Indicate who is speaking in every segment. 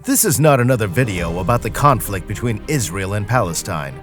Speaker 1: This is not another video about the conflict between Israel and Palestine.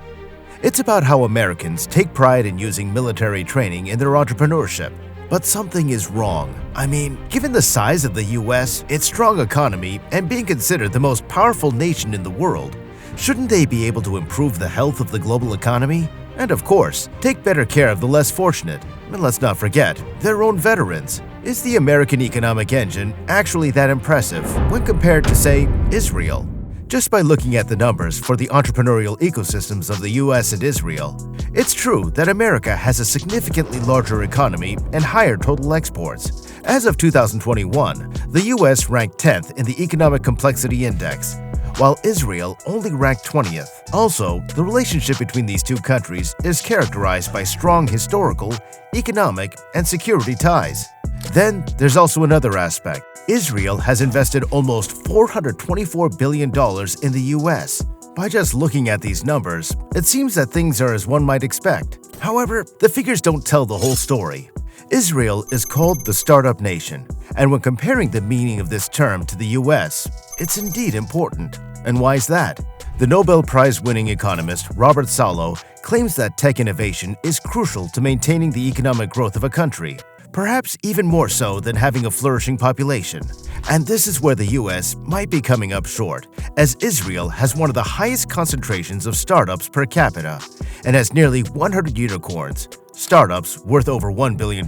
Speaker 1: It's about how Americans take pride in using military training in their entrepreneurship. But something is wrong. I mean, given the size of the US, its strong economy, and being considered the most powerful nation in the world, shouldn't they be able to improve the health of the global economy? And of course, take better care of the less fortunate. And let's not forget, their own veterans. Is the American economic engine actually that impressive when compared to, say, Israel? Just by looking at the numbers for the entrepreneurial ecosystems of the US and Israel, it's true that America has a significantly larger economy and higher total exports. As of 2021, the US ranked 10th in the Economic Complexity Index, while Israel only ranked 20th. Also, the relationship between these two countries is characterized by strong historical, economic, and security ties. Then, there's also another aspect. Israel has invested almost $424 billion in the US. By just looking at these numbers, it seems that things are as one might expect. However, the figures don't tell the whole story. Israel is called the startup nation, and when comparing the meaning of this term to the US, it's indeed important. And why is that? The Nobel Prize-winning economist Robert Solow claims that tech innovation is crucial to maintaining the economic growth of a country, perhaps even more so than having a flourishing population. And this is where the US might be coming up short, as Israel has one of the highest concentrations of startups per capita and has nearly 100 unicorns, startups worth over $1 billion,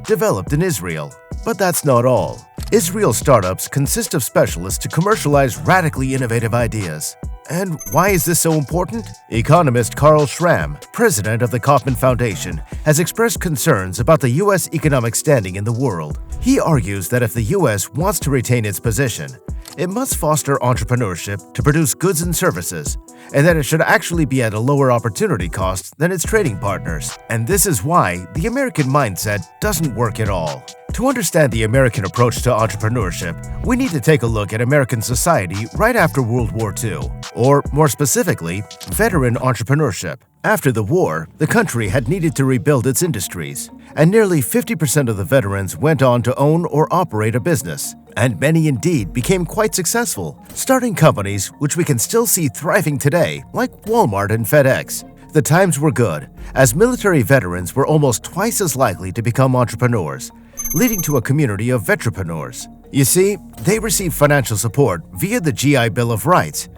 Speaker 1: developed in Israel. But that's not all. Israel's startups consist of specialists to commercialize radically innovative ideas. And why is this so important? Economist Carl Schramm, president of the Kauffman Foundation, has expressed concerns about the U.S. economic standing in the world. He argues that if the U.S. wants to retain its position, it must foster entrepreneurship to produce goods and services, and that it should actually be at a lower opportunity cost than its trading partners. And this is why the American mindset doesn't work at all. To understand the American approach to entrepreneurship, we need to take a look at American society right after World War II, or more specifically, veteran entrepreneurship. After the war, the country had needed to rebuild its industries, and nearly 50% of the veterans went on to own or operate a business, and many indeed became quite successful, starting companies which we can still see thriving today, like Walmart and FedEx. The times were good, as military veterans were almost twice as likely to become entrepreneurs, leading to a community of Vetrepreneurs. You see, they received financial support via the GI Bill of Rights,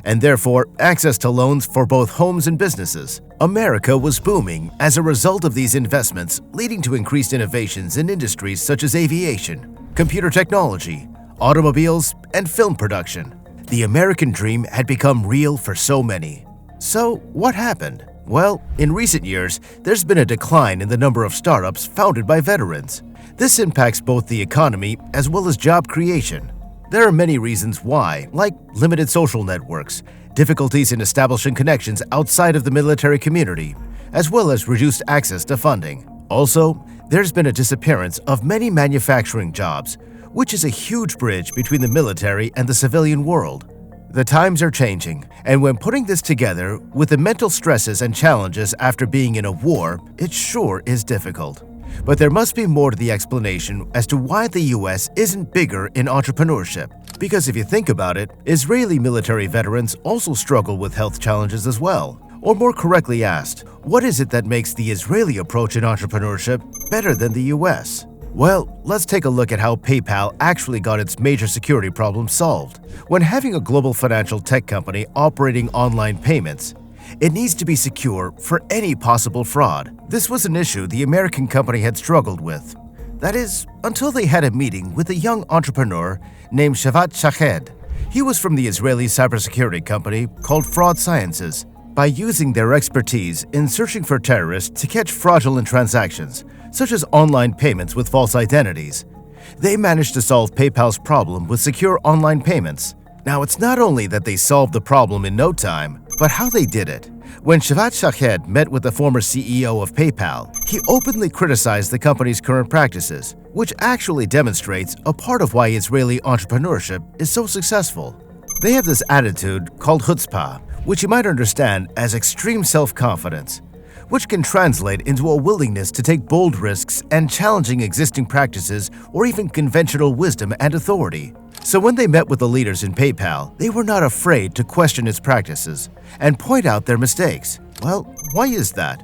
Speaker 1: and therefore access to loans for both homes and businesses. America was booming as a result of these investments, leading to increased innovations in industries such as aviation, computer technology, automobiles, and film production. The American dream had become real for so many. So, what happened? Well, in recent years, there's been a decline in the number of startups founded by veterans. This impacts both the economy as well as job creation. There are many reasons why, like limited social networks, difficulties in establishing connections outside of the military community, as well as reduced access to funding. Also, there's been a disappearance of many manufacturing jobs, which is a huge bridge between the military and the civilian world. The times are changing, and when putting this together with the mental stresses and challenges after being in a war, it sure is difficult. But there must be more to the explanation as to why the US isn't bigger in entrepreneurship. Because if you think about it, Israeli military veterans also struggle with health challenges as well. Or more correctly asked, what is it that makes the Israeli approach in entrepreneurship better than the US? Well, let's take a look at how PayPal actually got its major security problems solved. When having a global financial tech company operating online payments, it needs to be secure for any possible fraud. This was an issue the American company had struggled with. That is, until they had a meeting with a young entrepreneur named Shavat Shahed. He was from the Israeli cybersecurity company called Fraud Sciences. By using their expertise in searching for terrorists to catch fraudulent transactions, such as online payments with false identities, they managed to solve PayPal's problem with secure online payments. Now, it's not only that they solved the problem in no time, but how they did it. When Shavat Shahed met with the former CEO of PayPal, he openly criticized the company's current practices, which actually demonstrates a part of why Israeli entrepreneurship is so successful. They have this attitude called chutzpah, which you might understand as extreme self-confidence. which can translate into a willingness to take bold risks and challenging existing practices or even conventional wisdom and authority. So when they met with the leaders in PayPal, they were not afraid to question its practices and point out their mistakes. Well, why is that?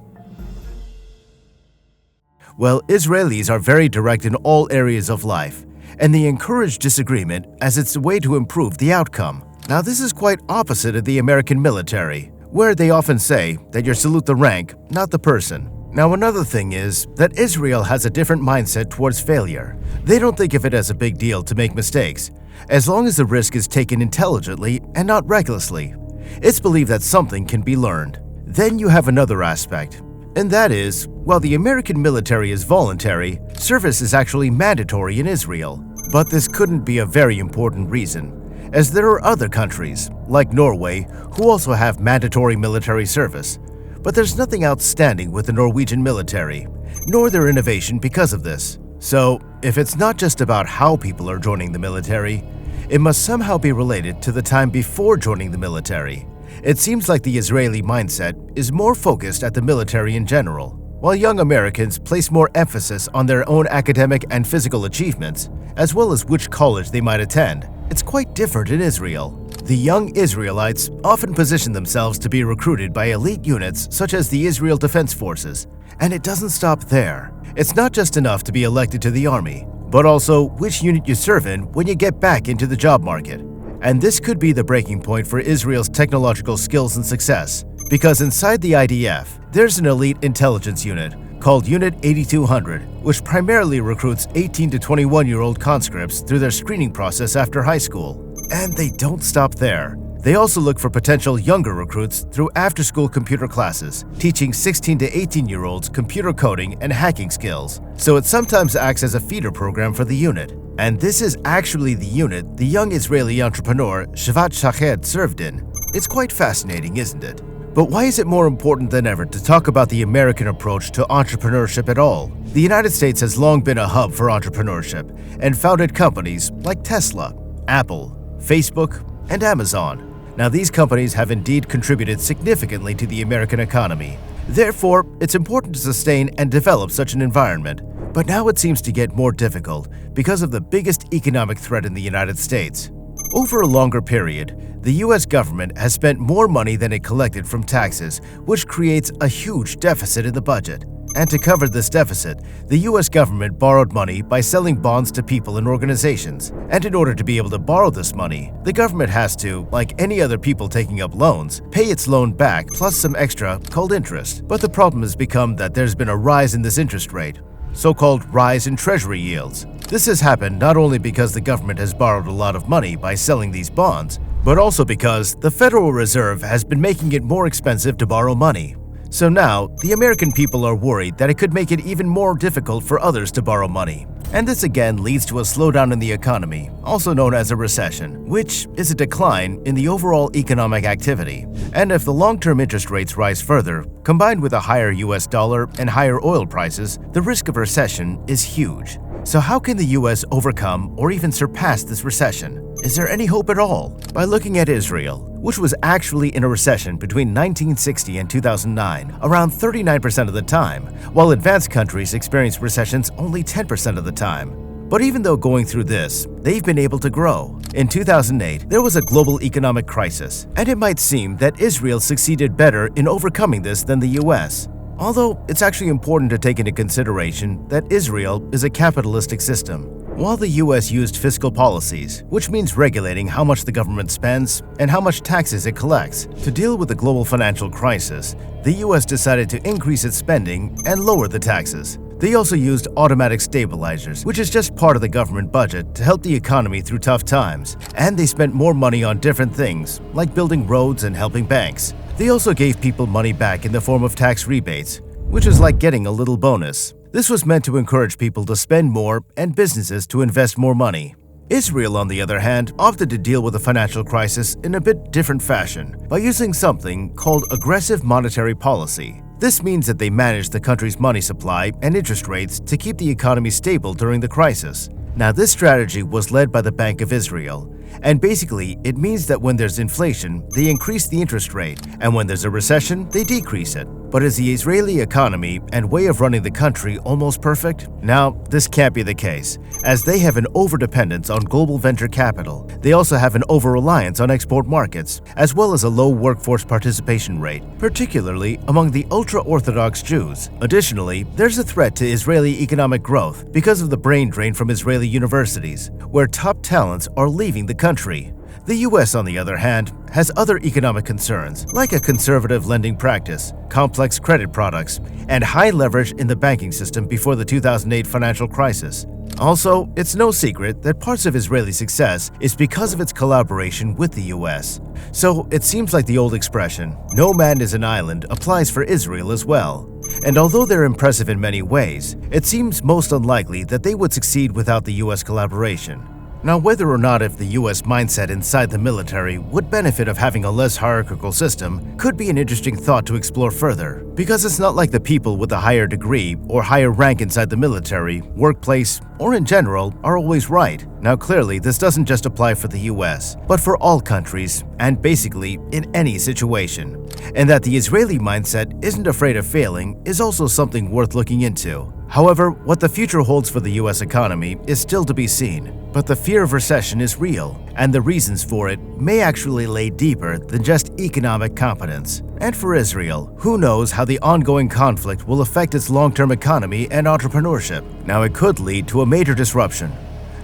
Speaker 1: Well, Israelis are very direct in all areas of life, and they encourage disagreement as it's a way to improve the outcome. Now, this is quite opposite of the American military, where they often say that you salute the rank, not the person. Now, another thing is that Israel has a different mindset towards failure. They don't think of it as a big deal to make mistakes, as long as the risk is taken intelligently and not recklessly. It's believed that something can be learned. Then you have another aspect, and that is, while the American military is voluntary, service is actually mandatory in Israel. But this couldn't be a very important reason, as there are other countries, like Norway, who also have mandatory military service. But there's nothing outstanding with the Norwegian military, nor their innovation because of this. So, if it's not just about how people are joining the military, it must somehow be related to the time before joining the military. It seems like the Israeli mindset is more focused at the military in general, while young Americans place more emphasis on their own academic and physical achievements, as well as which college they might attend. It's quite different in Israel. The young Israelites often position themselves to be recruited by elite units such as the Israel Defense Forces. And it doesn't stop there. It's not just enough to be elected to the army, but also which unit you serve in when you get back into the job market. And this could be the breaking point for Israel's technological skills and success, because inside the IDF, there's an elite intelligence unit called Unit 8200, which primarily recruits 18 to 21-year-old conscripts through their screening process after high school. And they don't stop there. They also look for potential younger recruits through after-school computer classes, teaching 16 to 18-year-olds computer coding and hacking skills. So it sometimes acts as a feeder program for the unit. And this is actually the unit the young Israeli entrepreneur Shavat Shahed served in. It's quite fascinating, isn't it? But why is it more important than ever to talk about the American approach to entrepreneurship at all? The United States has long been a hub for entrepreneurship and founded companies like Tesla, Apple, Facebook, and Amazon. Now, these companies have indeed contributed significantly to the American economy. Therefore, it's important to sustain and develop such an environment. But now it seems to get more difficult because of the biggest economic threat in the United States. Over a longer period, the US government has spent more money than it collected from taxes, which creates a huge deficit in the budget. And to cover this deficit, the US government borrowed money by selling bonds to people and organizations. And in order to be able to borrow this money, the government has to, like any other people taking up loans, pay its loan back plus some extra called interest. But the problem has become that there's been a rise in this interest rate, so-called rise in treasury yields. This has happened not only because the government has borrowed a lot of money by selling these bonds, but also because the Federal Reserve has been making it more expensive to borrow money. So now, the American people are worried that it could make it even more difficult for others to borrow money. And this again leads to a slowdown in the economy, also known as a recession, which is a decline in the overall economic activity. And if the long-term interest rates rise further, combined with a higher US dollar and higher oil prices, the risk of recession is huge. So how can the US overcome or even surpass this recession? Is there any hope at all? By looking at Israel, which was actually in a recession between 1960 and 2009, around 39% of the time, while advanced countries experience recessions only 10% of the time. But even though going through this, they've been able to grow. In 2008, there was a global economic crisis, and it might seem that Israel succeeded better in overcoming this than the US. Although it's actually important to take into consideration that Israel is a capitalistic system. While the US used fiscal policies, which means regulating how much the government spends and how much taxes it collects, to deal with the global financial crisis, the US decided to increase its spending and lower the taxes. They also used automatic stabilizers, which is just part of the government budget to help the economy through tough times. And they spent more money on different things, like building roads and helping banks. They also gave people money back in the form of tax rebates, which is like getting a little bonus. This was meant to encourage people to spend more and businesses to invest more money. Israel, on the other hand, opted to deal with the financial crisis in a bit different fashion by using something called aggressive monetary policy. This means that they managed the country's money supply and interest rates to keep the economy stable during the crisis. Now, this strategy was led by the Bank of Israel, and basically it means that when there's inflation, they increase the interest rate, and when there's a recession, they decrease it. But is the Israeli economy and way of running the country almost perfect? Now, this can't be the case, as they have an overdependence on global venture capital. They also have an over-reliance on export markets, as well as a low workforce participation rate, particularly among the ultra-Orthodox Jews. Additionally, there's a threat to Israeli economic growth because of the brain drain from Israeli universities, where top talents are leaving the country. The US, on the other hand, has other economic concerns, like a conservative lending practice, complex credit products, and high leverage in the banking system before the 2008 financial crisis. Also, it's no secret that parts of Israeli success is because of its collaboration with the US. So it seems like the old expression, "No man is an island," applies for Israel as well. And although they're impressive in many ways, it seems most unlikely that they would succeed without the US collaboration. Now, whether or not if the US mindset inside the military would benefit of having a less hierarchical system could be an interesting thought to explore further, because it's not like the people with a higher degree or higher rank inside the military, workplace, or in general are always right. Now, clearly, this doesn't just apply for the US, but for all countries, and basically in any situation. And that the Israeli mindset isn't afraid of failing is also something worth looking into. However, what the future holds for the US economy is still to be seen. But the fear of recession is real, and the reasons for it may actually lay deeper than just economic competence. And for Israel, who knows how the ongoing conflict will affect its long-term economy and entrepreneurship. Now, it could lead to a major disruption,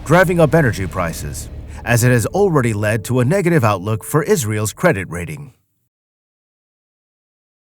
Speaker 1: driving up energy prices, as it has already led to a negative outlook for Israel's credit rating.